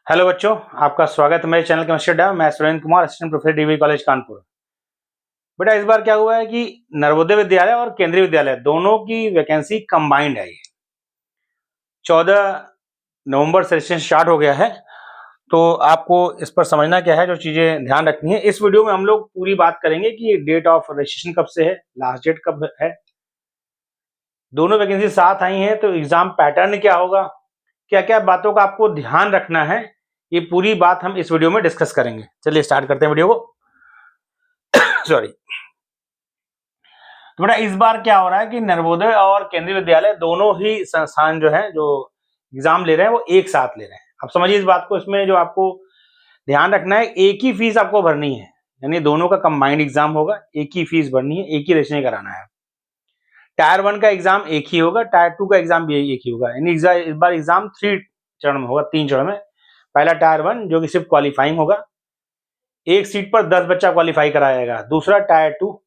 Hello बच्चों, आपका स्वागत है मेरे चैनल केमिस्ट्री अड्डा। मैं Surendra Kumar, assistant professor DV college Kanpur. बेटा इस बार क्या हुआ है कि नवोदय विद्यालय और केंद्रीय विद्यालय दोनों की वैकेंसी कंबाइंड है। 14 नवंबर से सेशन स्टार्ट हो गया है, तो आपको इस पर समझना क्या है, जो चीजें ध्यान रखनी है। इस वीडियो में हम लोग पूरी बात करेंगे कि डेट ऑफ रजिस्ट्रेशन कब से है, लास्ट डेट कब है, दोनों वैकेंसी साथ आई हैं तो एग्जाम पैटर्न क्या होगा, क्या क्या बातों का आपको ध्यान रखना है, ये पूरी बात हम इस वीडियो में डिस्कस करेंगे। चलिए स्टार्ट करते हैं वीडियो को। सॉरी। तो बेटा इस बार क्या हो रहा है कि नवोदय और केंद्रीय विद्यालय दोनों ही संस्थान जो है, जो एग्जाम ले रहे हैं वो एक साथ ले रहे हैं। आप समझिए इस बात को। इसमें जो आपको ध्यान रखना है, एक ही फीस आपको भरनी है, यानी दोनों का कंबाइंड एग्जाम होगा, एक ही फीस भरनी है, एक ही रजिस्ट्रेशन कराना है। टायर 1 का एग्जाम एक ही होगा, टायर 2 का एग्जाम भी एक ही होगा। यानी इस बार एग्जाम 3 चरण में होगा, 3 चरण में। पहला टायर 1 जो कि सिर्फ क्वालिफाइंग होगा, एक सीट पर 10 बच्चा क्वालिफाई कराया जाएगा। दूसरा टायर 2,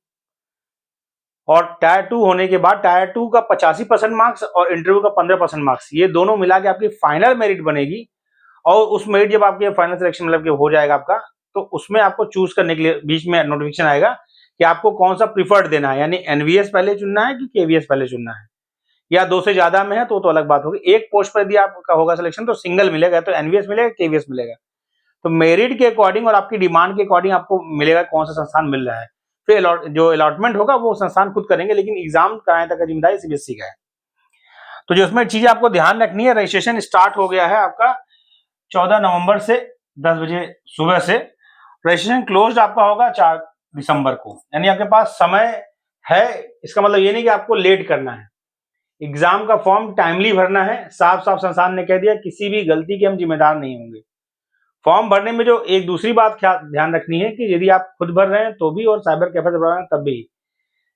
और टायर 2 होने के बाद टायर 2 का 85% मार्क्स और इंटरव्यू का 15% मार्क्स, ये दोनों मिला के आपकी फाइनल मेरिट बनेगी। और उस मेरिट जब आपके फाइनल सिलेक्शन मतलब कि हो जाएगा आपका, तो उसमें आपको चूज करने के लिए बीच में नोटिफिकेशन आएगा कि आपको कौन सा प्रीफर्ड देना है, यानी एनवीएस पहले चुनना है कि केवीएस पहले चुनना है, या 2 से ज्यादा में है तो अलग बात होगी। एक पोस्ट पर यदि आपका होगा सिलेक्शन तो सिंगल मिलेगा, तो एनवीएस मिलेगा, केवीएस मिलेगा। तो मेरिट के अकॉर्डिंग और आपकी डिमांड के अकॉर्डिंग आपको मिलेगा कौन सा संस्थान मिल रहा है। फिर जो अलॉटमेंट होगा वो संस्थान खुद करेंगे, लेकिन एग्जाम कराने तक का जिम्मेदारी सीबीएसई का है। तो जो इसमें चीजें आपको ध्यान रखनी है, रजिस्ट्रेशन स्टार्ट हो गया है आपका 14 नवंबर से 10 बजे सुबह से। रजिस्ट्रेशन क्लोज आपका होगा 4 दिसंबर को, यानी आपके पास समय है। इसका मतलब ये नहीं कि आपको लेट करना है, एग्जाम का फॉर्म टाइमली भरना है। साफ साफ संस्थान ने कह दिया किसी भी गलती के हम जिम्मेदार नहीं होंगे। फॉर्म भरने में जो एक दूसरी बात ध्यान रखनी है कि यदि आप खुद भर रहे हैं तो भी, और साइबर कैफे से भर रहे हैं तब भी,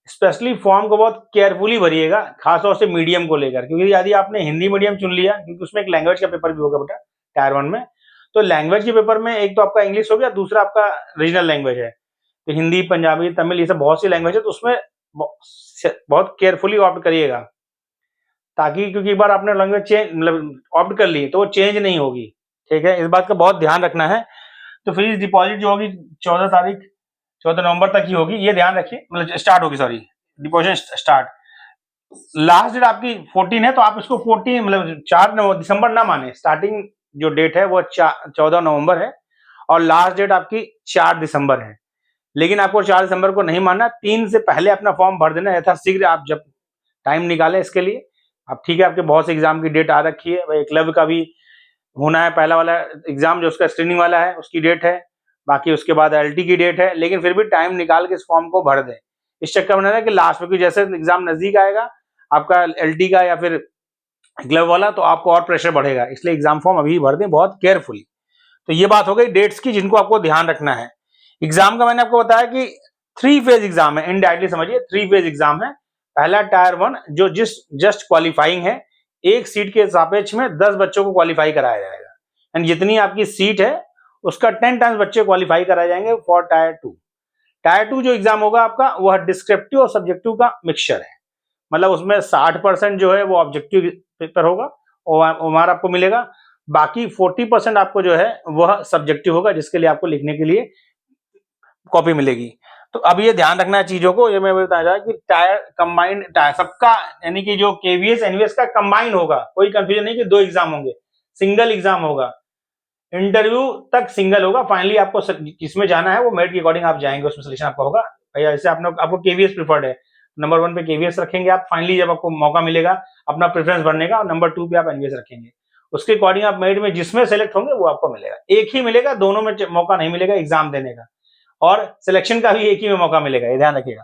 स्पेशली फॉर्म को बहुत केयरफुली भरिएगा, खासतौर से मीडियम को लेकर। क्योंकि यदि आपने हिंदी मीडियम चुन लिया, क्योंकि उसमें एक लैंग्वेज का पेपर भी होगा बेटा टायर 1 में, तो लैंग्वेज के पेपर में एक तो आपका इंग्लिश हो गया, दूसरा आपका रीजनल लैंग्वेज है, तो हिंदी, पंजाबी, तमिल, ये सब बहुत सी लैंग्वेज है, तो उसमें बहुत केयरफुली ऑप्ट करिएगा, ताकि क्योंकि एक बार आपने लैंग्वेज चेंज मतलब ऑप्ट कर ली तो वो चेंज नहीं होगी। ठीक है, इस बात का बहुत ध्यान रखना है। तो फीस डिपॉजिट जो होगी 14 नवंबर तक ही होगी, ये ध्यान रखिए, मतलब स्टार्ट होगी, sorry, deposit start. Last date आपकी 14 है, तो आप इसको 14 मतलब 4 दिसंबर ना माने। स्टार्टिंग जो डेट है वो 14 नवंबर है और लास्ट डेट आपकी 4 दिसंबर है। लेकिन आपको 4 दिसंबर को नहीं मानना, 3 से पहले अपना फॉर्म भर देना यथाशीघ्र। आप जब टाइम निकालें इसके लिए आप, ठीक है, आपके बहुत से एग्जाम की डेट आ रखी है भाई, क्लब का भी होना है, पहला वाला एग्जाम जो उसका स्क्रीनिंग वाला है उसकी डेट है, बाकी उसके बाद एलटी की डेट है। लेकिन फिर भी टाइम निकाल के इस फॉर्म को भर दें। इस चक्कर में ना कि लास्ट में जैसे एग्जाम नजदीक आएगा आपका एलटी का या फिर क्लब वाला, तो आपको और प्रेशर बढ़ेगा। इसलिए एग्जाम फॉर्म अभी भर दें बहुत केयरफुली। तो ये बात हो गई डेट्स की, जिनको आपको ध्यान रखना है। एग्जाम का मैंने आपको बताया कि 3 फेज एग्जाम है, इनडायरेक्टली समझिए 3 फेज एग्जाम है। पहला टायर 1 जो जस्ट क्वालिफाइंग है, एक सीट के सापेक्ष में 10 बच्चों को क्वालिफाई कराया जाएगा, एंड जितनी आपकी सीट है उसका 10 टाइम्स बच्चे क्वालिफाई कराए जाएंगे फॉर टायर 2। टायर 2 जो एग्जाम होगा आपका, वह डिस्क्रिप्टिव और सब्जेक्टिव का मिक्सचर है। मतलब उसमें 60% जो है वो ऑब्जेक्टिव पेपर होगा, ओएमआर आपको मिलेगा, बाकी 40% आपको जो है वह सब्जेक्टिव होगा, जिसके लिए आपको लिखने के लिए कॉपी मिलेगी। तो अब ये ध्यान रखना है चीजों को। ये मैं बता रहा कि टायर कंबाइंड टायर सबका, यानी कि जो केवीएस एनवीएस का कंबाइंड होगा, कोई कंफ्यूजन नहीं कि 2 एग्जाम होंगे, सिंगल एग्जाम होगा। इंटरव्यू तक सिंगल होगा। फाइनली आपको किसमें जाना है वो मेरिट के अकॉर्डिंग आप जाएंगे, उसमें सिलेक्शन आपका होगा। भैया जैसे आपको केवीएस प्रिफर्ड है, नंबर 1 पे केवीएस रखेंगे आप। फाइनली जब आपको मौका मिलेगा अपना प्रेफरेंस भरने का, और नंबर 2 पे आप एनवीएस रखेंगे। उसके अकॉर्डिंग आप मेरिट में जिसमें सेलेक्ट होंगे वो आपको मिलेगा। एक ही मिलेगा, दोनों में मौका नहीं मिलेगा एग्जाम देने का, और सिलेक्शन का भी एक ही में मौका मिलेगा, ये ध्यान रखिएगा।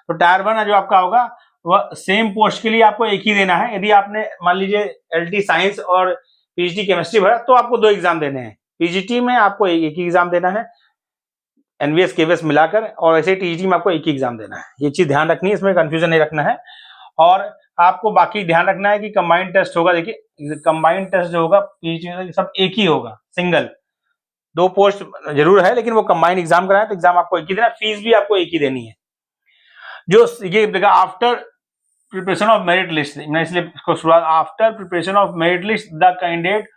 तो टायर 1 जो आपका होगा वह सेम पोस्ट के लिए आपको एक ही देना है। यदि आपने मान लीजिए एलटी साइंस और पीजीटी केमिस्ट्री भरा तो आपको 2 एग्जाम देने हैं। पीजीटी में आपको एक ही एग्जाम देना है, एनवीएस केवीएस मिलाकर, और ऐसे टीजीटी में आपको एक ही एग्जाम देना है। ये चीज ध्यान रखनी है, इसमें कंफ्यूजन नहीं रखना है। और आपको बाकी ध्यान रखना है कि कंबाइंड टेस्ट होगा। देखिए कंबाइंड टेस्ट जो होगा पीजीटी में सब एक ही होगा, सिंगल। 2 पोस्ट जरूर है, लेकिन वो कंबाइंड एग्जाम कराए तो एग्जाम आपको एक ही देना, फीस भी आपको एक ही देनी है। जो ये देखा after preparation of merit list, मैं इसलिए इसको शुरुआत, after preparation of merit list the candidate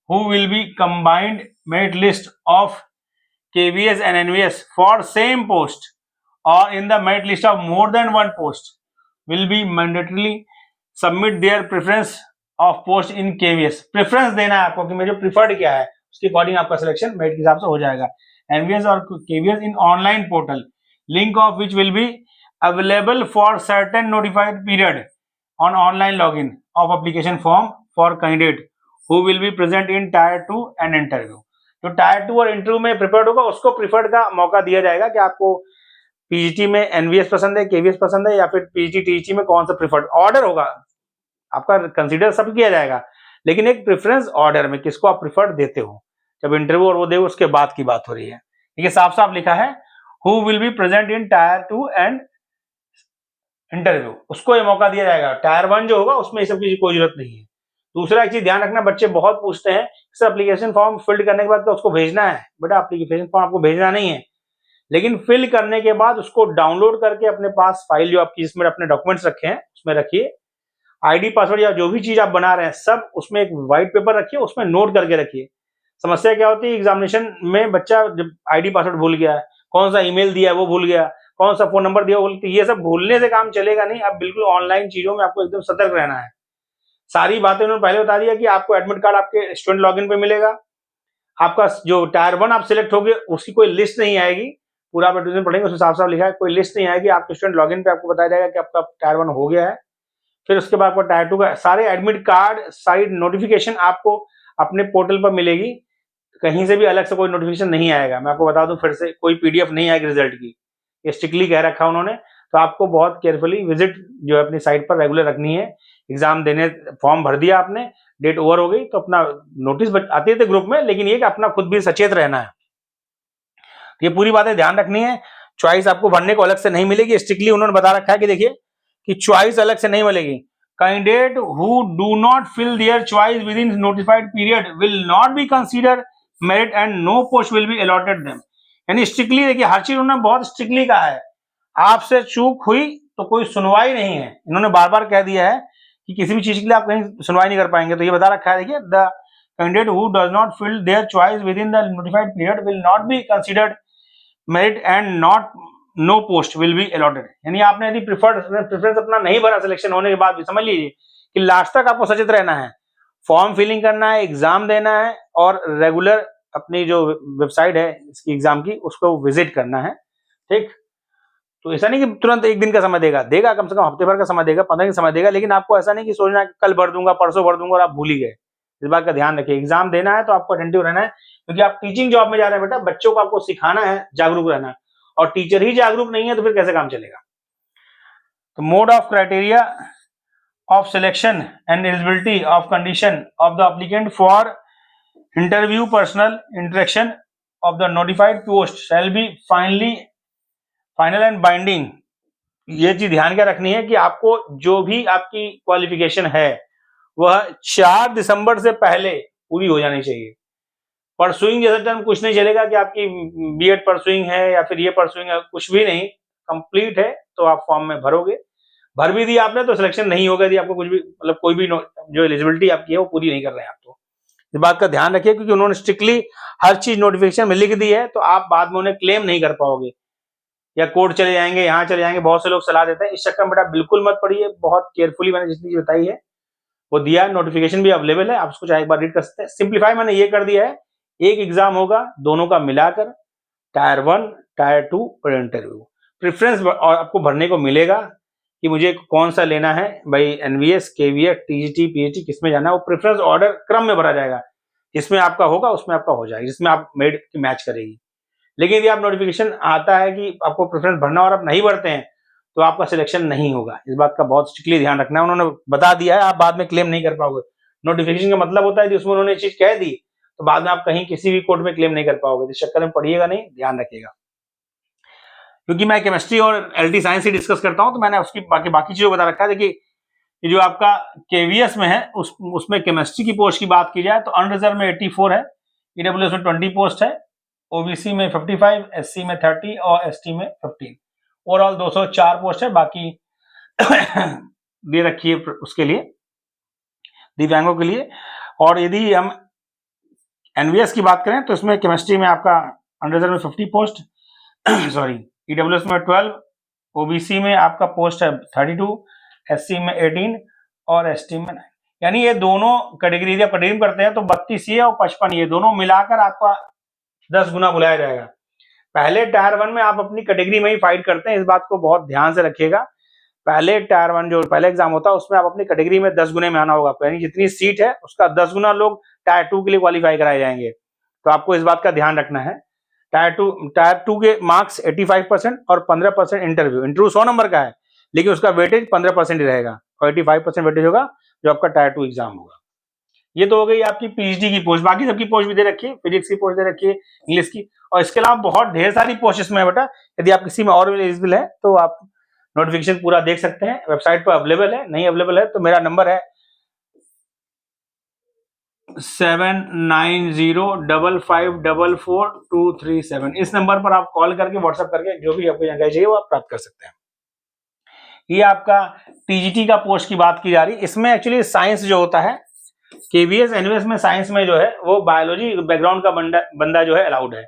who will be combined merit list of KVS and NVS for same post or in the merit list of more than one post will be mandatorily submit their preference of post in KVS. Preference देना है आपको कि मेरे preferred क्या है, उसके according आपका selection merit के हिसाब से हो जाएगा. NVS और KVS in online portal, link of which will be available for certain notified period on online login of application form for candidate who will be present in tier 2 and interview. जो tyre 2 और interview में preferred होगा उसको preferred का मौका दिया जाएगा कि आपको पीजीटी में एनवीएस पसंद है, केवीएस पसंद है या फिर पीजीटी टीजीटी में कौन सा प्रिफर्ड ऑर्डर होगा आपका कंसीडर सब किया जाएगा, लेकिन एक प्रेफरेंस ऑर्डर में किसको आप प्रिफर्ड देते हो जब इंटरव्यू और वो दे उसके बाद की बात हो रही है. ठीक है, साफ साफ लिखा है who will be present in tyre 2 and interview, उसको ये मौका दिया जाएगा. टायर 1 जो होगा उसमें ये सब की कोई जरूरत नहीं है. दूसरा एक चीज ध्यान रखना, बच्चे बहुत पूछते हैं सर एप्लीकेशन फॉर्म फिल करने के बाद तो उसको भेजना है. बेटा एप्लीकेशन फॉर्म आपको भेजना नहीं है, लेकिन फिल करने के बाद उसको डाउनलोड करके अपने पास फाइल जो आपकी जिसमें अपने डॉक्यूमेंट्स रखे हैं उसमें रखिए. आईडी पासवर्ड या जो भी चीज आप बना रहे हैं सब उसमें एक व्हाइट पेपर रखिए, उसमें नोट करके रखिए. समस्या क्या होती है एग्जामिनेशन में, बच्चा जब आईडी पासवर्ड भूल गया, कौन सा ईमेल दिया है वो भूल गया, कौन सा फोन नंबर दिया वो भूल, ये सब भूलने से काम चलेगा नहीं. आप बिल्कुल ऑनलाइन चीजों में आपको एकदम सतर्क रहना है. सारी बातें उन्होंने पहले बता दिया कि आपको एडमिट कार्ड आपके स्टूडेंट लॉगिन पे मिलेगा. आपका जो टायर 1 आप सिलेक्ट होगे उसकी कोई लिस्ट नहीं आएगी, पूरा आप एडमिशन पढ़ेंगे उसमें साफ साफ लिखा है कोई लिस्ट नहीं आएगी. आपके स्टूडेंट लॉगिन पे आपको बताया जाएगा कि आपका टायर 1 हो गया है. फिर उसके बाद आपको टायर 2 का सारे एडमिट कार्ड साइड नोटिफिकेशन आपको अपने पोर्टल पर मिलेगी. कहीं से भी अलग से कोई नोटिफिकेशन नहीं आएगा. मैं आपको बता दूं फिर से, कोई पीडीएफ नहीं आएगी रिजल्ट की, ये स्ट्रिक्टली कह रखा उन्होंने. तो आपको बहुत केयरफुली विजिट जो है अपनी साइट पर रेगुलर रखनी है. एग्जाम देने फॉर्म भर दिया आपने, डेट ओवर हो गई तो अपना नोटिस आते थे ग्रुप में, लेकिन ये कि अपना खुद भी सचेत रहना है. ये पूरी बातें ध्यान रखनी है. चॉइस आपको भरने को अलग से नहीं मिलेगी, स्ट्रिक्टली उन्होंने बता रखा है कि देखिए कि चॉइस अलग से नहीं मिलेगी. Candidate who do not fill their choice within notified period will not be consider merit and no post will be allotted them. यानी स्ट्रिक्टली देखिए हर चीज उन्होंने बहुत स्ट्रिक्टली कहा है. आपसे चूक हुई तो कोई सुनवाई नहीं है. इन्होंने बार बार कह दिया है कि किसी भी चीज के लिए आप कहीं सुनवाई नहीं कर पाएंगे. तो ये बता रखा है देखिए the candidate who does not fill their choice within the notified period will not be considered merit and not no post will be allotted. यानी आपने यदि प्रेफरेंस अपना नहीं भरा सिलेक्शन होने के बाद भी, समझ लीजिए कि लास्ट तक आपको सचेत रहना है. फॉर्म फिलिंग करना है, एग्जाम देना है और रेगुलर अपनी जो वेबसाइट है इसकी एग्जाम की उसको विजिट करना है. ठीक, तो ऐसा नहीं कि तुरंत एक दिन का समय देगा कम से कम हफ्ते भर का समय देगा, 15 दिन का समय देगा. लेकिन आपको ऐसा नहीं कि सोचना है कि कल भर दूंगा परसों भर दूंगा और आप भूल ही गए. इस बात का ध्यान रखिए. एग्जाम देना है तो आपको अटेंटिव रहना है, क्योंकि आप टीचिंग जॉब में जा रहे हैं बेटा. बच्चों को आपको सिखाना है, जागरूक रहना है, और टीचर ही जागरूक नहीं है तो फिर कैसे काम चलेगा. तो mode of criteria of selection and eligibility of condition of the applicant for interview personal interaction of the notified post shall be final and binding. ये चीज ध्यान क्या रखनी है कि आपको जो भी आपकी क्वालिफिकेशन है वह 4 दिसंबर से पहले पूरी हो जानी चाहिए. परसुइंग जैसा टर्म कुछ नहीं चलेगा कि आपकी बीएड परसुइंग है या फिर ये परसुइंग है, कुछ भी नहीं. कंप्लीट है तो आप फॉर्म में भरोगे. भर भी दिया आपने तो सिलेक्शन नहीं होगा यदि आपको कुछ भी मतलब कोई भी जो एलिजिबिलिटी आपकी है वो पूरी नहीं कर रहे हैं आप. तो इस बात का ध्यान रखिए, क्योंकि उन्होंने स्ट्रिक्टली हर चीज नोटिफिकेशन में लिख दी है, तो आप बाद में उन्हें क्लेम नहीं कर पाओगे या कोर्ट चले जाएंगे, यहाँ चले जाएंगे. बहुत से लोग सलाह देते हैं, इस चक्कर में बेटा बिल्कुल मत पढ़िए. बहुत केयरफुली मैंने जितनी चीज बताई है वो दिया. नोटिफिकेशन भी अवेलेबल है, आप उसको चाहे एक बार रीड कर सकते हैं. सिंप्लीफाई मैंने ये कर दिया है, एक एग्जाम होगा दोनों का मिलाकर, टायर 1 टायर 2 और इंटरव्यू. प्रेफरेंस और आपको भरने को मिलेगा कि मुझे कौन सा लेना है भाई, एनवीएस, केवीएस, टीजीटी, पीएचडी, किसमें जाना है. वो प्रेफरेंस ऑर्डर क्रम में भरा जाएगा. जिसमें आपका होगा उसमें आपका हो जाएगा, जिसमें आप मेरिट की मैच करेगी. लेकिन यदि आप नोटिफिकेशन आता है कि आपको प्रेफरेंस भरना और आप नहीं भरते हैं तो आपका सिलेक्शन नहीं होगा. इस बात का बहुत स्ट्रिक्टली ध्यान रखना है. उन्होंने बता दिया है, आप बाद में क्लेम नहीं कर पाओगे. नोटिफिकेशन का मतलब होता है कि उसमें उन्होंने चीज कह दी तो बाद में आप कहीं किसी भी कोर्ट में क्लेम नहीं कर पाओगे. इस चक्कर में पढ़िएगा नहीं, ध्यान रखिएगा. क्योंकि मैं केमिस्ट्री और एलटी साइंस ही डिस्कस करता हूं तो मैंने उसकी बाकी चीजों बता रखा है. देखिए ये जो आपका केवीएस में है उसमें केमिस्ट्री की पोस्ट की बात की जाए तो अनरिजर्व में 84 है, ईडब्ल्यूएस में 20 पोस्ट है, ओबीसी में 55, एससी में 30 और एसटी में 15. ओवरऑल 204 पोस्ट है. बाकी दे रखी है उसके लिए, दिव्यांगों के लिए. और यदि हम एनवीएस की बात करें तो इसमें केमिस्ट्री में आपका अनरिजर्व में 50 पोस्ट सॉरी, ईडब्ल्यूएस में 12, ओबीसी में आपका पोस्ट है 32, एससी में 18 और एसटी में 9। यानी ये दोनों कैटेगरी जब कैटेगरी करते हैं तो 32 ये और 55 ये दोनों मिलाकर आपका 10 गुना बुलाया जाएगा। पहले टायर 1 में आप अपनी कैटेगरी में ही फाइट करते हैं, इस बात को बहुत ध्यान से रखिएगा। पहले टायर 1 जो पहले एग्जाम होता है उसमें आप अपनी कैटेगरी में 10 गुने में आना होगा, यानी जितनी सीट है उसका 10 गुना लोग टायर 2 के लिए क्वालिफाई कराए जाएंगे। तो आपको इस बात का ध्यान रखना है। टायर 2 के मार्क्स 85% और 15% इंटरव्यू 100 नंबर का है, लेकिन उसका वेटेज 15% ही रहेगा और 85% वेटेज होगा जो आपका टायर 2 एग्जाम होगा। ये तो हो गई आपकी पीएचडी की पोस्ट, बाकी सबकी पोस्ट भी दे रखी है, फिजिक्स की पोस्ट दे रखी है, इंग्लिश की, और इसके अलावा बहुत ढेर सारी पोस्ट इसमें है बेटा। यदि आप किसी में और एलिजिबल है तो आप नोटिफिकेशन पूरा देख सकते हैं, वेबसाइट पर अवेलेबल है। नहीं अवेलेबल है तो मेरा नंबर है 7905544237। इस नंबर पर आप कॉल करके व्हाट्सएप करके जो भी आपको जानकारी चाहिए वो आप प्राप्त कर सकते हैं। ये आपका टीजीटी का पोस्ट की बात की जा रही है। इसमें एक्चुअली साइंस जो होता है, केवीएस एनवीएस में साइंस में जो है वो बायोलॉजी बैकग्राउंड का बंदा जो है अलाउड है,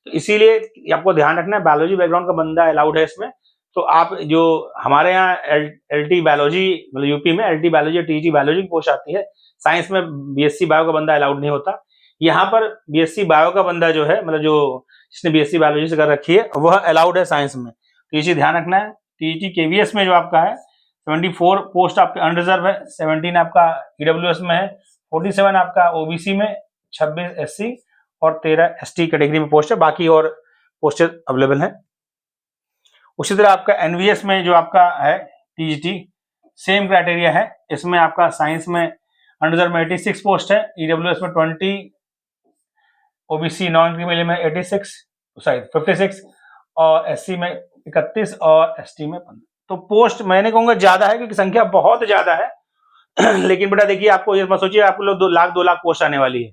तो इसीलिए आपको ध्यान रखना है बायोलॉजी बैकग्राउंड का बंदा अलाउड है इसमें। तो आप जो हमारे यहाँ एलटी बायोलॉजी मतलब यूपी में एलटी बायोलॉजी टीजी बायोलॉजी की पोस्ट आती है, साइंस में बीएससी बायो का बंदा अलाउड नहीं होता। यहाँ पर बीएससी बायो का बंदा जो है मतलब जो जिसने बीएससी बायोलॉजी से कर रखी है वह अलाउड है साइंस में, तो ये चीज ध्यान रखना है। टीजी केवीएस में जो आपका है 74 पोस्ट आपके अनरिजर्व है, 17 आपका ईडब्ल्यूएस में है, 47 आपका ओबीसी में, 26 एससी और 13 एसटी कैटेगरी में पोस्ट है, बाकी और पोस्ट अवेलेबल है। उसी तरह आपका एनवीएस में जो आपका है टीजीटी सेम क्राइटेरिया है, इसमें आपका साइंस में अनरिजर्व में 86 पोस्ट है, ईडब्ल्यूएस में 20, ओबीसी नॉन क्रीमिनल में 56 और एससी में 31 और एसटी में 15। तो पोस्ट मैंने कहूंगा ज्यादा है क्योंकि संख्या बहुत ज्यादा है लेकिन बेटा देखिए आपको ये मत सोचिए आपको लोग 2 लाख पोस्ट आने वाली है।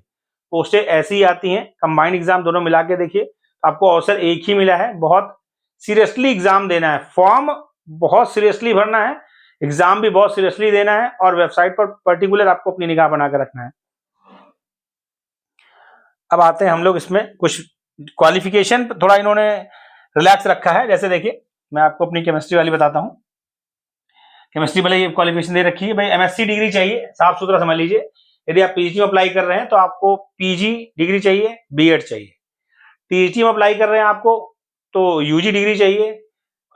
पोस्टें ऐसी ही आती हैं, कंबाइंड एग्जाम दोनों मिला के देखिए तो आपको अवसर एक ही मिला है। बहुत सीरियसली एग्जाम देना है, फॉर्म बहुत सीरियसली भरना है, एग्जाम भी बहुत सीरियसली देना है और वेबसाइट पर पर्टिकुलर आपको अपनी निगाह बनाकर रखना है। अब आते हैं हम लोग इसमें कुछ क्वालिफिकेशन थोड़ा इन्होंने रिलैक्स रखा है। जैसे देखिए मैं आपको अपनी केमिस्ट्री वाली बताता हूँ। केमिस्ट्री वाले ये क्वालिफिकेशन दे रखी है भाई, एमएससी डिग्री चाहिए, साफ सुथरा समझ लीजिए। यदि आप पीजी में अप्लाई कर रहे हैं तो आपको पीजी डिग्री चाहिए, बीएड चाहिए। टीजी में अप्लाई कर रहे हैं आपको तो यूजी डिग्री चाहिए,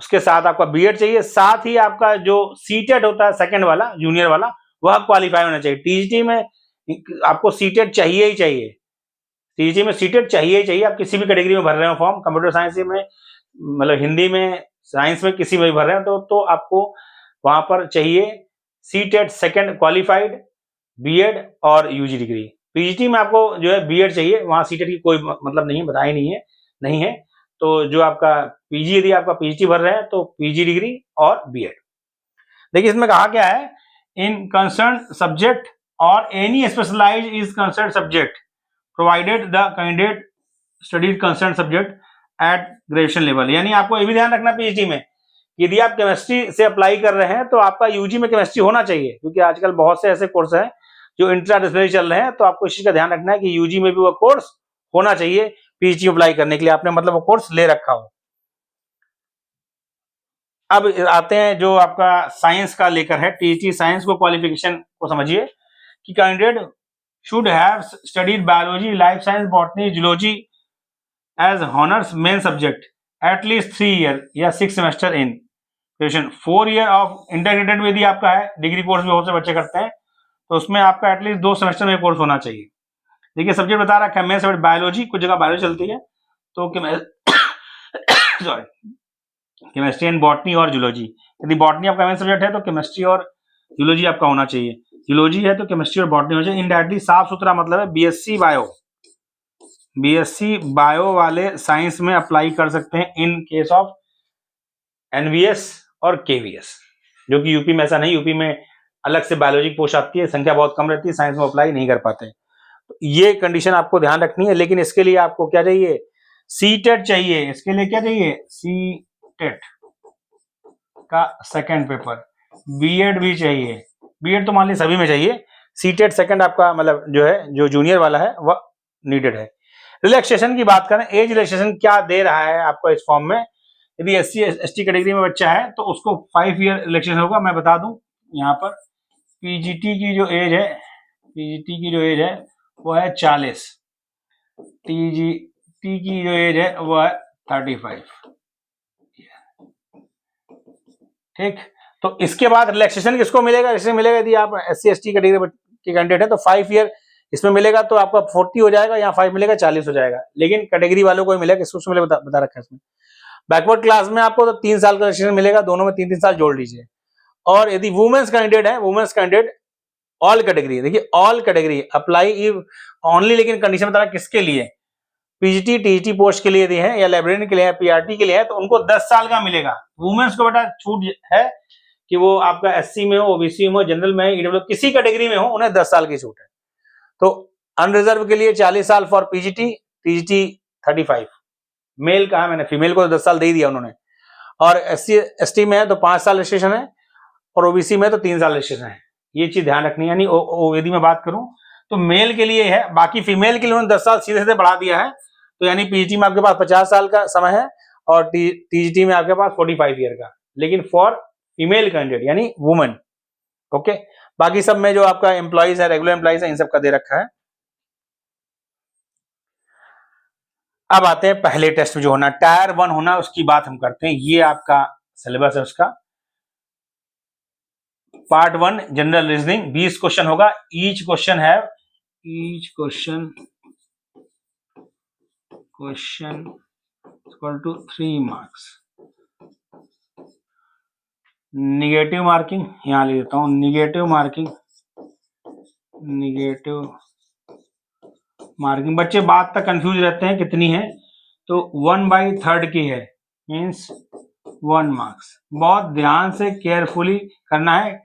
उसके साथ आपका बीएड चाहिए, साथ ही आपका जो सीटेट होता है सेकंड वाला जूनियर वाला वह क्वालिफाई होना चाहिए। टीजीटी में आपको सीटेट चाहिए ही चाहिए, टीजीटी में सीटेट चाहिए ही चाहिए। आप किसी भी कैटेगरी में भर रहे हो फॉर्म, कंप्यूटर साइंस में मतलब हिंदी में साइंस में किसी में भी भर रहे हो तो आपको वहां पर चाहिए सीटेट सेकंड क्वालिफाइड, बीएड और यूजी डिग्री। पीजीटी में आपको जो है बीएड चाहिए, वहां सीटेट की कोई मतलब नहीं, बताया नहीं है। तो जो आपका पीजी यदि आपका पीजीटी भर रहे हैं तो पीजी डिग्री और बीएड। देखिए इसमें कहा क्या है, in concern subject or any specialize is concern subject provided the candidate studies concern subject at graduation level. यानी आपको ये भी ध्यान रखना पीजीटी में यदि आप केमिस्ट्री से अप्लाई कर रहे हैं तो आपका यूजी में केमिस्ट्री होना चाहिए, क्योंकि आजकल बहुत से ऐसे कोर्स हैं जो इंट्राडिसिप्लिनरी चल रहे हैं। तो आपको इस चीज का ध्यान रखना है कि यूजी में भी वो कोर्स होना चाहिए पीजी अप्लाई करने के लिए, आपने मतलब वो कोर्स ले रखा हो। अब आते हैं जो आपका साइंस का लेकर है, टीजी साइंस को क्वालिफिकेशन को समझिए कि candidate should have studied biology, life science, botany, zoology as honours main subject at least 3 year या 6 semester in graduation. 4 year of integrated में यदि आपका है, डिग्री कोर्स भी बहुत से बच्चे करते हैं, तो उसमें आपका एटलीस्ट 2 सेमेस्टर में कोर्स होना चाहिए। देखिए सब्जेक्ट बता रखा है मेन सब्जेक्ट बायोलॉजी, कुछ जगह बायोलॉजी चलती है तो केमिस्ट्री एंड बॉटनी और जूलॉजी। यदि बॉटनी आपका मेन सब्जेक्ट है तो केमिस्ट्री और जूलॉजी आपका होना चाहिए, जूलॉजी है तो केमिस्ट्री और बॉटनी होना चाहिए। इनडायरेक्टली साफ सुथरा मतलब है बीएससी बायो वाले साइंस में अप्लाई कर सकते हैं इन केस ऑफ एनवीएस और केवीएस, जो कि यूपी में ऐसा नहीं, यूपी में अलग से बायोलॉजी पोस्ट आती है, संख्या बहुत कम रहती है, साइंस में अप्लाई नहीं कर पाते। तो ये कंडीशन आपको ध्यान रखनी है, लेकिन इसके लिए आपको क्या चाहिए, सीटेट चाहिए। इसके लिए क्या चाहिए, सीटेट का सेकंड पेपर, बीएड भी चाहिए। बीएड तो मान लीजिए सभी में चाहिए, सीटेट सेकंड आपका मतलब जो है जो जूनियर वाला है वह नीडेड है। रिलैक्सेशन की बात करें, एज रिलैक्सेशन क्या दे रहा है आपको इस फॉर्म में, यदि SC ST कैटेगरी में बच्चा है तो उसको 5 ईयर रिलैक्सेशन होगा। मैं बता दूं यहाँ पर PGT की जो एज है, PGT की जो एज है वो है 40, TGT की जो एज है वो है 35। ठीक, तो इसके बाद रिलैक्सेशन किसको मिलेगा, इसमें मिलेगा यदि आप SC ST कैटेगरी के कैंडिडेट है तो 5 ईयर इसमें मिलेगा, तो आपका 40 हो जाएगा, यहाँ 5 मिलेगा 40 हो जाएगा। लेकिन कैटेगरी वालों को ही मिलेगा, किसको मिलेगा बता रखा है इसमें। बैकवर्ड क्लास में आपको तो 3 साल का रिलैक्सेशन मिलेगा, दोनों में 3-3 साल जोड़ लीजिए। और यदि वुमेन्स कैंडिडेट है, वुमेन्स कैंडिडेट ऑल कैटेगरी, देखिए all category apply if only, लेकिन कंडीशन बता रहा किसके लिए, PGT TGT पोस्ट के लिए यदि है या लाइब्रेरियन के लिए है, PRT के लिए है, तो उनको 10 साल का मिलेगा। वुमेन्स को बेटा छूट है कि वो आपका SC में हो, OBC में हो, जनरल में, EWS किसी कैटेगरी में हो, उन्हें 10 साल की छूट है। तो अनरिजर्व के लिए 40 साल फॉर PGT, TGT 35। मेल कहा मैंने, फीमेल को 10 साल दे ही दिया उन्होंने। और SC ST में है तो 5 साल रजिस्ट्रेशन है, और OBC में तो 3 साल रजिस्ट्रेशन है। ये चीज ध्यान रखनी है। यानी यदि मैं बात करूं तो मेल के लिए है, बाकी फीमेल के लिए उन्होंने 10 साल सीधे सीधे बढ़ा दिया है। तो यानी PGT में आपके पास 50 साल का समय है और TGT में आपके पास 45 ईयर का, लेकिन फॉर फीमेल कैंडिडेट यानी वुमेन। ओके, बाकी सब में जो आपका एम्प्लॉइज है, रेगुलर एम्प्लॉइज है, इन सब का दे रखा है। अब आते हैं पहले टेस्ट में जो होना, टायर 1 होना, उसकी बात हम करते हैं। ये आपका सिलेबस है उसका। पार्ट 1 जनरल रीजनिंग, 20 क्वेश्चन होगा। Each question equal to 3 marks. Negative marking यहां ले लेता हूं, निगेटिव मार्किंग बच्चे बात तक कंफ्यूज रहते हैं कितनी है, तो 1/3 की है, मीन्स 1 मार्क्स। बहुत ध्यान से केयरफुली करना है,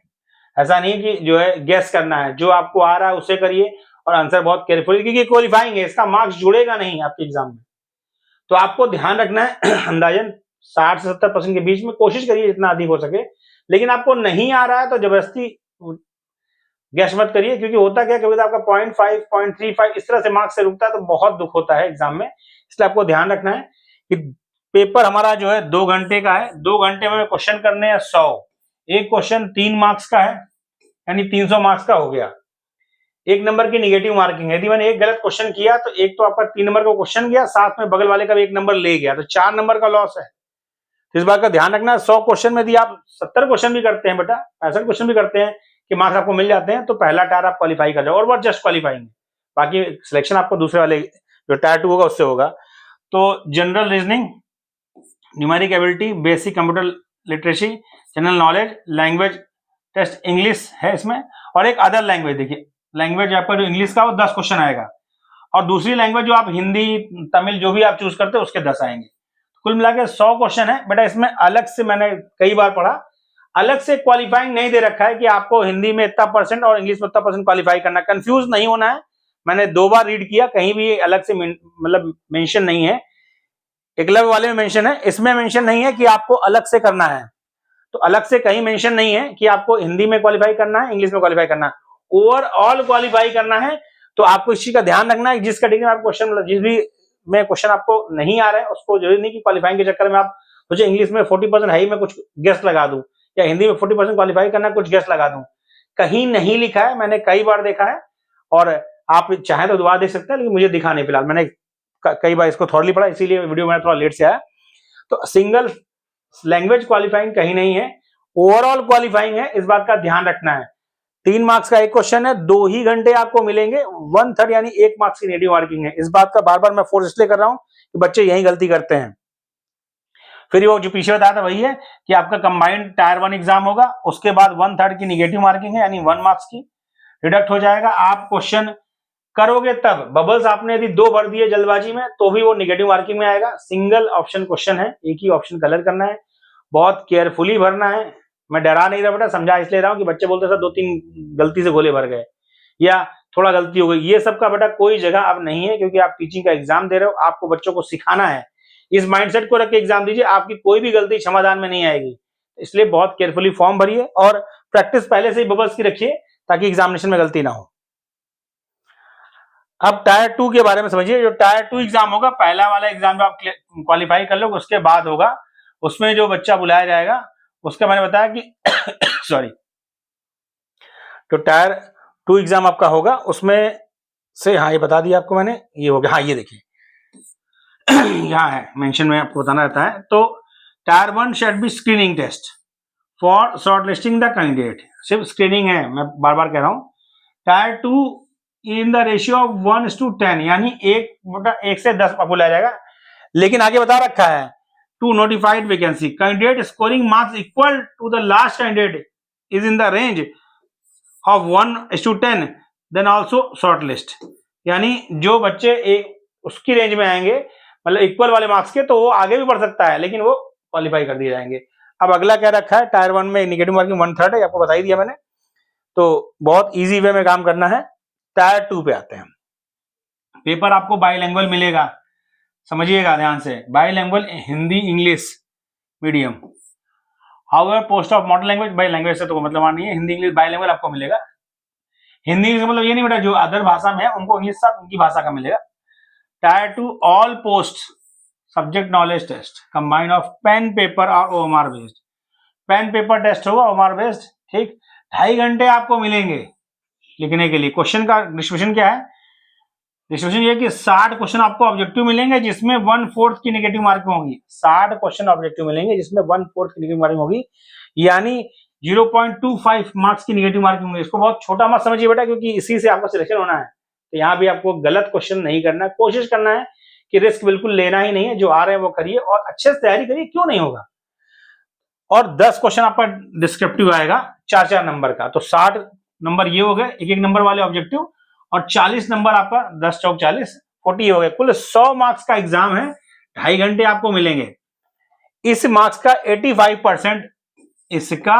ऐसा नहीं कि जो है गेस करना है, जो आपको आ रहा है उसे करिए और आंसर बहुत केयरफुली, क्योंकि क्वालिफाइंग है, इसका मार्क्स जुड़ेगा नहीं आपके एग्जाम में। तो आपको ध्यान रखना है अंदाजन 60 से 70% के बीच में, कोशिश करिए जितना अधिक हो सके। लेकिन आपको नहीं आ रहा है तो जबरदस्ती गैस मत करिए, क्योंकि होता क्या कभी आपका 0.5 0.35 इस तरह से मार्क्स से रुकता है तो बहुत दुख होता है एग्जाम में। इसलिए आपको ध्यान रखना है कि पेपर हमारा जो है 2 घंटे का है, 2 घंटे में क्वेश्चन करने हैं 100। एक क्वेश्चन 3 मार्क्स का है, यानी 300 मार्क्स का हो गया। 1 नंबर की निगेटिव मार्किंग है, यदि मैंने एक गलत क्वेश्चन किया तो एक तो आपका 3 नंबर का क्वेश्चन गया, साथ में बगल वाले का भी 1 नंबर ले गया, तो 4 नंबर का लॉस है। तो इस बात का ध्यान रखना है। 100 क्वेश्चन में यदि आप 70 क्वेश्चन भी करते हैं बेटा, 65 क्वेश्चन भी करते हैं कि मार्क्स आपको मिल जाते हैं, तो पहला टायर आप क्वालिफाई कर जाओ, और वो जस्ट क्वालिफाइंग है। बाकी सिलेक्शन आपको दूसरे वाले जो टायर 2 होगा उससे होगा। तो general reasoning, numeric ability, basic computer literacy, general knowledge, language test English है इसमें, और एक अदर लैंग्वेज। देखिए लैंग्वेज आपका जो इंग्लिश का वो 10 क्वेश्चन आएगा, और दूसरी लैंग्वेज जो आप हिंदी तमिल जो भी आप चूज करते हैं उसके 10 आएंगे। कुल मिलाकर 100 क्वेश्चन है बेटा। इसमें अलग से मैंने कई बार पढ़ा, अलग से क्वालिफाइंग नहीं दे रखा है कि आपको हिंदी में इतना % और इंग्लिश में इतना % क्वालिफाई करना। कंफ्यूज नहीं होना है, मैंने 2 बार रीड किया, कहीं भी अलग से मतलब मेंशन नहीं है। एकलव्य वाले में मेंशन है, इसमें मेंशन नहीं है कि आपको अलग से करना है। तो अलग से कहीं मेंशन नहीं है कि आपको हिंदी में क्वालिफाई करना है, इंग्लिश में क्वालिफाई करना है, ओवरऑल क्वालिफाई करना है। तो आपको इस चीज का ध्यान रखना है, जिस कैटेगरी में आप क्वेश्चन, मतलब जिस भी में क्वेश्चन आपको नहीं आ रहा है उसको जरूरी नहीं कि क्वालिफाइंग के चक्कर में आप मुझे इंग्लिश में 40% है ही मैं कुछ गेस्ट लगा दूं, या हिंदी में 40% क्वालिफाई करना कुछ गेस्ट लगा दूं। कहीं नहीं लिखा है, मैंने कई बार देखा है, और आप चाहे तो दोबारा देख सकते हैं, लेकिन मुझे दिखा नहीं फिलहाल। मैंने कई बार इसको थॉरली पढ़ा, इसीलिए वीडियो में थोड़ा लेट से आया। तो सिंगल लैंग्वेज क्वालिफाइंग कहीं नहीं है, ओवरऑल क्वालिफाइंग है, इस बात का ध्यान रखना है। 3 मार्क्स का एक क्वेश्चन है, 2 ही घंटे आपको मिलेंगे, 1/3 यानी 1 मार्क्स की नेगेटिव मार्किंग है। इस बात का बार बार मैं फोर्स इसलिए कर रहा हूं कि बच्चे यही गलती करते हैं। फिर वो जो पीछे बताया था वही है कि आपका कंबाइंड टायर 1 एग्जाम होगा, उसके बाद 1/3 की निगेटिव मार्किंग है, यानी 1 मार्क्स की डिडक्ट हो जाएगा। आप क्वेश्चन करोगे तब, बबल्स आपने यदि 2 भर दिए जल्दबाजी में तो भी वो निगेटिव मार्किंग में आएगा। सिंगल ऑप्शन क्वेश्चन है, एक ही ऑप्शन कलर करना है, बहुत केयरफुली भरना है। मैं डरा नहीं रहा बेटा, समझा इसलिए रहा हूं कि बच्चे बोलते सर 2-3 गलती से गोले भर गए या थोड़ा गलती हो गई। ये सब का बेटा कोई जगह अब नहीं है, क्योंकि आप टीचिंग का एग्जाम दे रहे हो, आपको बच्चों को सिखाना है। इस माइंडसेट को रख के एग्जाम दीजिए, आपकी कोई भी गलती क्षमादान में नहीं आएगी। इसलिए बहुत केयरफुली फॉर्म भरिए और प्रैक्टिस पहले से ही बबल्स की रखिए ताकि एग्जामिनेशन में गलती ना हो। अब टायर 2 के बारे में समझिए। जो टायर 2 एग्जाम होगा, पहला वाला एग्जाम जो आप क्वालिफाई कर लो, उसके बाद होगा, उसमें जो बच्चा बुलाया जाएगा उसका मैंने बताया कि सॉरी, जो टायर 2 एग्जाम आपका होगा उसमें से, हाँ ये बता दिया आपको मैंने, ये हो गया। हाँ ये देखिए यहाँ है मेंशन में, आपको बताना रहता है। तो tier 1 shall be screening test for short listing the candidate, सिर्फ स्क्रीनिंग है, मैं बार बार कह रहा हूँ। Tier 2 in the ratio of 1:10, यानी 1 से 10 आपको लाया जाएगा। लेकिन आगे बता रखा है to notified vacancy, candidate scoring marks equal to the last candidate is in the range of 1:10 then also short list, यानी जो बच्चे एक उसकी रेंज में आएंगे, मतलब इक्वल वाले मार्क्स के, तो वो आगे भी बढ़ सकता है, लेकिन वो क्वालिफाई कर दिए जाएंगे। अब अगला क्या रखा है, टायर 1 में नेगेटिव मार्किंग 1/3 है, आपको बता ही दिया मैंने, तो बहुत इजी वे में काम करना है। टायर 2 पे आते हैं। पेपर आपको बाइलैंग्वेज मिलेगा, समझिएगा ध्यान से, bi language Hindi English medium. However post of modal language, bi language से तो मतलब मानिए हिंदी इंग्लिश बाइलैंग्वेज आपको मिलेगा। हिंदी इंग्लिश मतलब ये नहीं बेटा जो अदर भाषा में है उनको इंग्लिश साथ उनकी भाषा का मिलेगा। Tier 2 all post subject knowledge test combine of pen paper और OMR based, pen paper test होगा, ओएमआर बेस्ड, ठीक। 2.5 घंटे आपको मिलेंगे लिखने के लिए। क्वेश्चन का डिस्ट्रीब्यूशन क्या है, डिस्ट्रीब्यूशन ये कि 60 क्वेश्चन आपको ऑब्जेक्टिव मिलेंगे जिसमें 1/4 की नेगेटिव मार्किंग होगी। 60 क्वेश्चन ऑब्जेक्टिव मिलेंगे जिसमें 1/4 की नेगेटिव मार्किंग होगी, यानी 0.25 मार्क्स की नेगेटिव मार्किंग होगी। इसको बहुत छोटा मत समझिए बेटा, क्योंकि इसी से आपको सिलेक्शन होना है। तो यहाँ भी आपको गलत क्वेश्चन नहीं करना है, कोशिश करना है कि रिस्क बिल्कुल लेना ही नहीं है, जो आ रहे हैं वो करिए और अच्छे से तैयारी करिए, क्यों नहीं होगा। और 10 क्वेश्चन आपका डिस्क्रिप्टिव आएगा 4-4 नंबर का, तो 60 नंबर ये हो गए एक एक नंबर वाले ऑब्जेक्टिव, और 40 नंबर आपका 10 चौक 40 40 हो गए। कुल 100 मार्क्स का एग्जाम है, 2.5 घंटे आपको मिलेंगे। इस मार्क्स का 85% इसका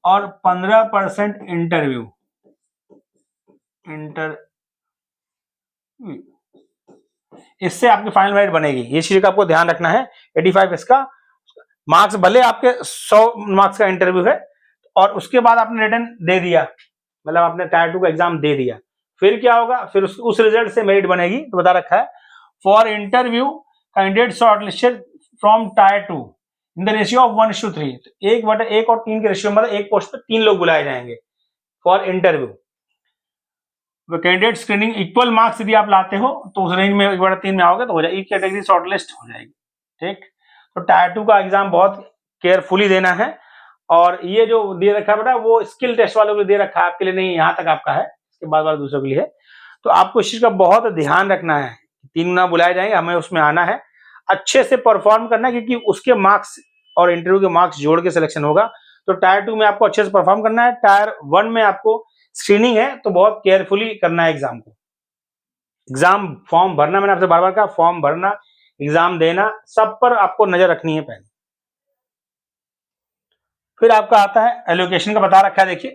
और 15% इंटरव्यू इससे आपकी फाइनल मेरिट बनेगी। ये चीज का आपको ध्यान रखना है। 85 इसका मार्क्स, भले आपके 100 मार्क्स का इंटरव्यू है और उसके बाद आपने रिटर्न दे दिया, मतलब आपने टायर 2 का एग्जाम दे दिया, फिर क्या होगा, फिर उस रिजल्ट से मेरिट बनेगी। तो बता रखा है for interview candidate shortlisted from tyre 2 in the ratio of 1:3, 1/1 और 3 के रेशियो, मतलब एक पोस्ट पे 3 लोग बुलाए जाएंगे for interview. Candidate screening equal marks यदि आप लाते हो तो उस रेंज में 1/3 में आओगे तो हो जाएगी, कैटेगरी शॉर्टलिस्ट हो जाएगी, ठीक। तो टायर 2 का एग्जाम बहुत केयरफुली देना है। और ये जो दे रखा है बेटा वो स्किल टेस्ट वालों को दे रखा है, आपके लिए नहीं, यहाँ तक आपका है, इसके बाद वाले दूसरों के लिए है। तो आपको इस चीज का बहुत ध्यान रखना है, 3 गुना बुलाए जाएंगे, हमें उसमें आना है, अच्छे से परफॉर्म करना है, क्योंकि उसके मार्क्स और इंटरव्यू के मार्क्स जोड़ के सिलेक्शन होगा। तो टायर 2 में आपको अच्छे से परफॉर्म करना है। टायर 1 में आपको स्क्रीनिंग है, तो बहुत केयरफुली करना है एग्जाम को। एग्जाम फॉर्म भरना, मैंने आपसे बार बार कहा, फॉर्म भरना, एग्जाम देना, सब पर आपको नजर रखनी है पहले। फिर आपका आता है एलोकेशन का, बता रखा है, देखिए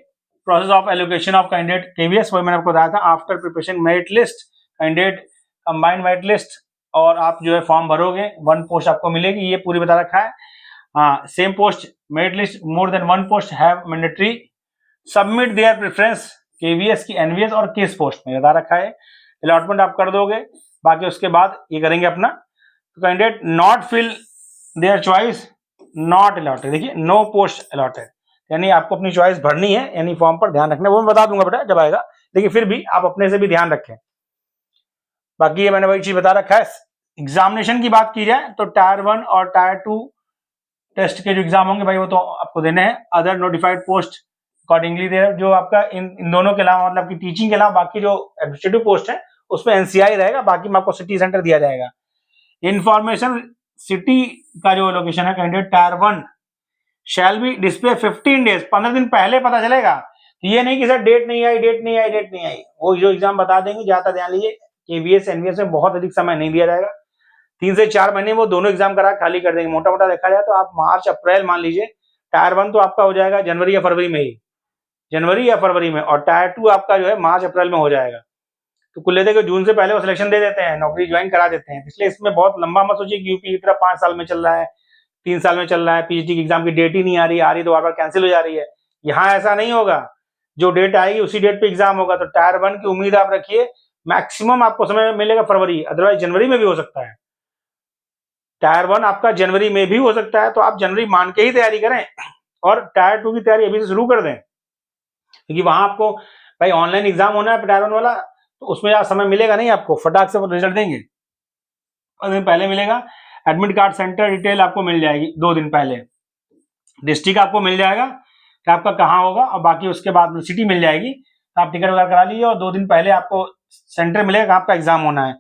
process of allocation of candidate KVS, वही मैंने आपको बताया था। After preparation merit list, candidate combined merit list, और आप जो है फॉर्म भरोगे, 1 पोस्ट आपको मिलेगी, ये पूरी बता रखा है। हाँ, same post merit list more than 1 post have mandatory submit there preference KVS की एनवीएस और किस पोस्ट में, बता रखा है। अलॉटमेंट आप कर दोगे, बाकी उसके बाद ये करेंगे अपना। तो candidate not fill their choice not allotted, देखिए नो पोस्ट अलॉटेड, यानी आपको अपनी चॉइस भरनी है, यानी फॉर्म पर ध्यान रखना है, वो मैं बता दूंगा बेटा जब आएगा, लेकिन फिर भी आप अपने से भी ध्यान रखें। बाकी ये मैंने वही चीज बता रखा है। एग्जामिनेशन की बात की जाए तो टायर 1 और टायर 2 टेस्ट के जो एग्जाम होंगे भाई वो तो आपको देने हैं। अदर नोटिफाइड पोस्ट अकॉर्डिंगली जो आपका इन दोनों के अलावा, मतलब कि टीचिंग के अलावा बाकी जो एडमिनिस्ट्रेटिव पोस्ट है उसमें एनसीआई रहेगा, बाकी में आपको सिटी सेंटर दिया जाएगा। इंफॉर्मेशन सिटी का जो लोकेशन है candidate tyre 1 shall be display 15 days, 15 दिन पहले पता चलेगा। ये नहीं कि सर डेट नहीं आई, डेट नहीं आई, डेट नहीं आई, वो जो एग्जाम बता देंगे, ज्यादा ध्यान लीजिए, केवीएस एनवीएस में बहुत अधिक समय नहीं दिया जाएगा, 3 से 4 महीने वो दोनों एग्जाम करा खाली कर देंगे। मोटा मोटा देखा जाए तो आप मार्च अप्रैल मान लीजिए, टायर 1 तो आपका हो जाएगा जनवरी या फरवरी में ही, जनवरी या फरवरी में, और टायर 2 आपका जो है मार्च अप्रैल में हो जाएगा। तो कुल लेते हैं जून से पहले वो सिलेक्शन दे देते हैं, नौकरी ज्वाइन करा देते हैं। इसलिए इसमें बहुत लंबा मत सोचिए कि यूपी की तरह 5 साल में चल रहा है, 3 साल में चल रहा है, पीएचडी की एग्जाम की डेट ही नहीं आ रही तो बार बार कैंसिल हो जा रही है। यहाँ ऐसा नहीं होगा, जो डेट आएगी उसी डेट पे एग्जाम होगा। तो टायर 1 की उम्मीद आप रखिए मैक्सिमम आपको समय मिलेगा फरवरी, अदरवाइज जनवरी में भी हो सकता है। टायर 1 आपका जनवरी में भी हो सकता है, तो आप जनवरी मान के ही तैयारी करें और टायर 2 की तैयारी अभी से शुरू कर दें, क्योंकि वहां आपको भाई ऑनलाइन एग्जाम होना है टायर 1 वाला, तो उसमें ज्यादा समय मिलेगा नहीं आपको, फटाक से वो रिजल्ट देंगे। और दिन पहले मिलेगा, एडमिट कार्ड सेंटर डिटेल आपको मिल जाएगी 2 दिन पहले, डिस्ट्रिक्ट आपको मिल जाएगा कि आपका कहाँ होगा, और बाकी उसके बाद सिटी मिल जाएगी, तो आप टिकट वगैरह करा लीजिए और 2 दिन पहले आपको सेंटर मिलेगा कहाँ आपका एग्जाम होना है।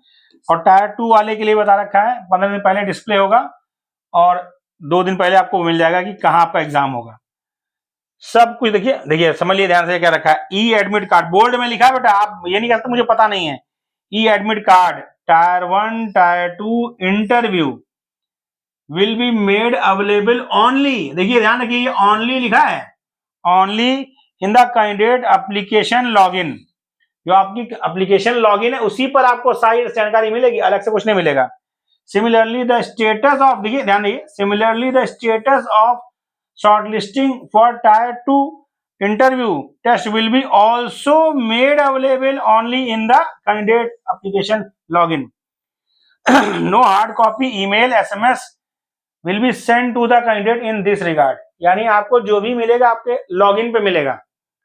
और टायर 2 वाले के लिए बता रखा है 15 दिन पहले डिस्प्ले होगा और 2 दिन पहले आपको मिल जाएगा कि कहाँ आपका एग्जाम होगा। सब कुछ देखिए समझ लिए ध्यान से क्या रखा है। ई एडमिट कार्ड बोल्ड में लिखा है बेटा, आप ये नहीं कहते मुझे पता नहीं है। E admit card tier 1 tier 2 interview will be made available only, देखिए ध्यान रखिए ये ओनली लिखा है, only in the candidate application login. जो आपकी एप्लीकेशन लॉगिन है उसी पर आपको सारी जानकारी मिलेगी, अलग से कुछ नहीं मिलेगा। सिमिलरली द स्टेटस ऑफ, देखिए ध्यान दीजिए, similarly the status of shortlisting for tier 2 interview test will be also made available only in the candidate application login. No hard copy email SMS will be send to the candidate in this regard, यानी आपको जो भी मिलेगा आपके login पे मिलेगा,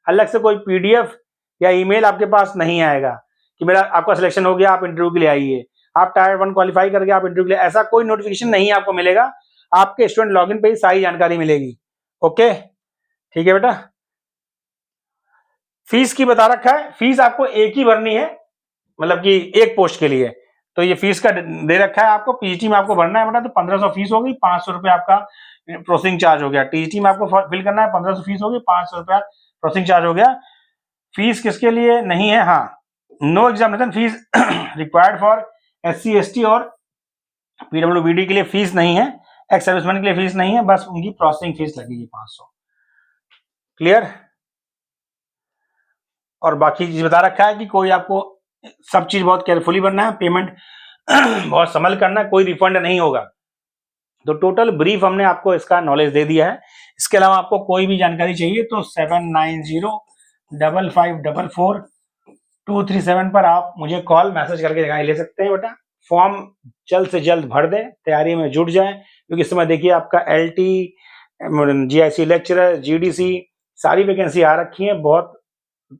अलग से कोई पीडीएफ या ईमेल आपके पास नहीं आएगा कि मेरा आपका सिलेक्शन हो गया आप इंटरव्यू के लिए आइए, आप टायर 1 क्वालिफाई करके आप इंटरव्यू के लिए, ऐसा कोई नोटिफिकेशन नहीं आपको मिलेगा, आपके स्टूडेंट लॉगिन पे ही सारी जानकारी मिलेगी। ओके ठीक है बेटा। फीस की बता रखा है, फीस आपको एक ही भरनी है, मतलब कि एक पोस्ट के लिए, तो ये फीस का दे रखा है आपको। पीजीटी में आपको भरना है बेटा तो 1500 फीस होगी, 500 रुपये आपका प्रोसेसिंग चार्ज हो गया। टीजीटी में आपको फिल करना है 1500 फीस होगी, 500 रुपया प्रोसेसिंग चार्ज हो गया। फीस किसके लिए नहीं है, हाँ, no examination fee required for SC ST और PWBD के लिए फीस नहीं है, एक्स सर्विसमैन के लिए फीस नहीं है, बस उनकी प्रोसेसिंग फीस लगेगी 500। क्लियर। और बाकी चीज बता रखा है कि कोई आपको सब चीज बहुत केयरफुली भरना है, पेमेंट बहुत संभल करना है, कोई रिफंड नहीं होगा। तो टोटल ब्रीफ हमने आपको इसका नॉलेज दे दिया है। इसके अलावा आपको कोई भी जानकारी चाहिए तो 7905444237 पर आप मुझे कॉल मैसेज करके जानकारी ले सकते हैं बेटा। फॉर्म जल्द से जल्द भर दें, तैयारी में जुट जाएं, क्योंकि इस समय देखिए आपका LT, GIC लेक्चरर, GDC सारी वैकेंसी आ रखी है। बहुत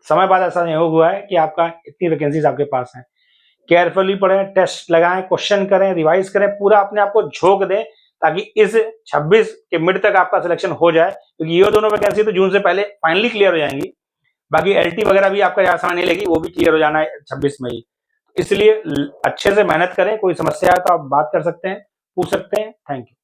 समय बाद ऐसा नहीं हुआ है कि आपका इतनी वैकेंसीज आपके पास हैं। केयरफुली पढ़ें, टेस्ट लगाएं, क्वेश्चन करें, रिवाइज करें, पूरा अपने आप को झोंक दें ताकि इस 26 के मिड तक आपका सिलेक्शन हो जाए, क्योंकि ये दोनों वैकेंसी तो जून से पहले फाइनली क्लियर हो जाएंगी। बाकी LT वगैरह भी आपका ज्यादा समय नहीं लगेगी, वो भी क्लियर हो जाना है 26 में ही। इसलिए अच्छे से मेहनत करें, कोई समस्या है तो आप बात कर सकते हैं, पूछ सकते हैं। Thank you.